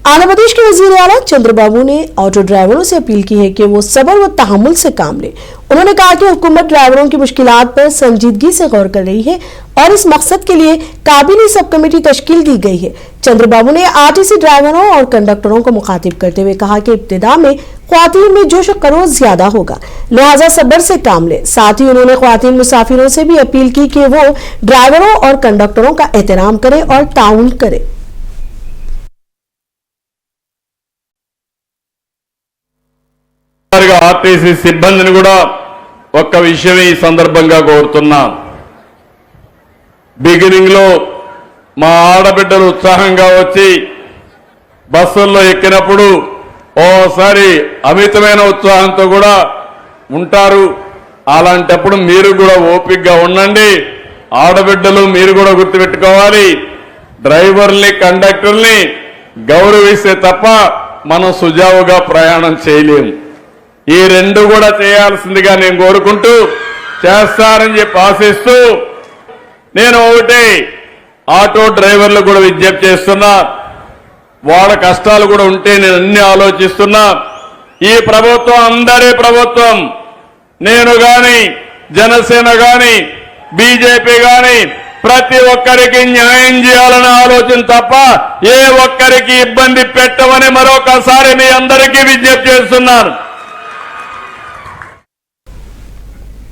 आंध्र प्रदेश के वजीर आला चंद्रबाबू ने ऑटो ड्राइवरों से अपील की है कि वो सब्र व तहम्मुल से काम लें। उन्होंने कहा कि हुकूमत ड्राइवरों की मुश्किलात पर संजीदगी से गौर कर रही है और इस मकसद के लिए काबिली सब कमेटी तश्कील दी गई है। चंद्रबाबू ने आरटीसी ड्राइवरों और कंडक्टरों को मुखातिब करते हुए कहा कि इब्तिदा में ख्वातीन में जोश खरोश ज्यादा होगा, लिहाजा सब्र से काम लें। साथ ही उन्होंने ख्वातीन मुसाफिरों से भी अपील की कि वो ड्राइवरों और कंडक्टरों का एहतराम करें और ताउन करें। ఆర్టీసీ సిబ్బందిని కూడా ఒక్క విషయం ఈ సందర్భంగా కోరుతున్నా. బిగినింగ్ లో మా ఆడబిడ్డలు ఉత్సాహంగా వచ్చి బస్సుల్లో ఎక్కినప్పుడు ఓసారి అమితమైన ఉత్సాహంతో కూడా ఉంటారు. అలాంటప్పుడు మీరు కూడా ఓపికగా ఉండండి. ఆడబిడ్డలు మీరు కూడా గుర్తుపెట్టుకోవాలి, డ్రైవర్ని కండక్టర్ని గౌరవిస్తే తప్ప మనం సుజావుగా ప్రయాణం చేయలేము. ఈ రెండు కూడా చేయాల్సిందిగా నేను కోరుకుంటూ చేస్తారని చెప్పి ఆశిస్తూ నేను ఒకటి ఆటో డ్రైవర్లు కూడా విజ్ఞప్తి చేస్తున్నా. వాళ్ళ కష్టాలు కూడా ఉంటే నేను అన్ని ఆలోచిస్తున్నా. ఈ ప్రభుత్వం అందరి ప్రభుత్వం. నేను గాని జనసేన గాని బీజేపీ గాని ప్రతి ఒక్కరికి న్యాయం చేయాలనే ఆలోచన తప్ప ఏ ఒక్కరికి ఇబ్బంది పెట్టమని మరొకసారి మీ అందరికీ విజ్ఞప్తి చేస్తున్నాను.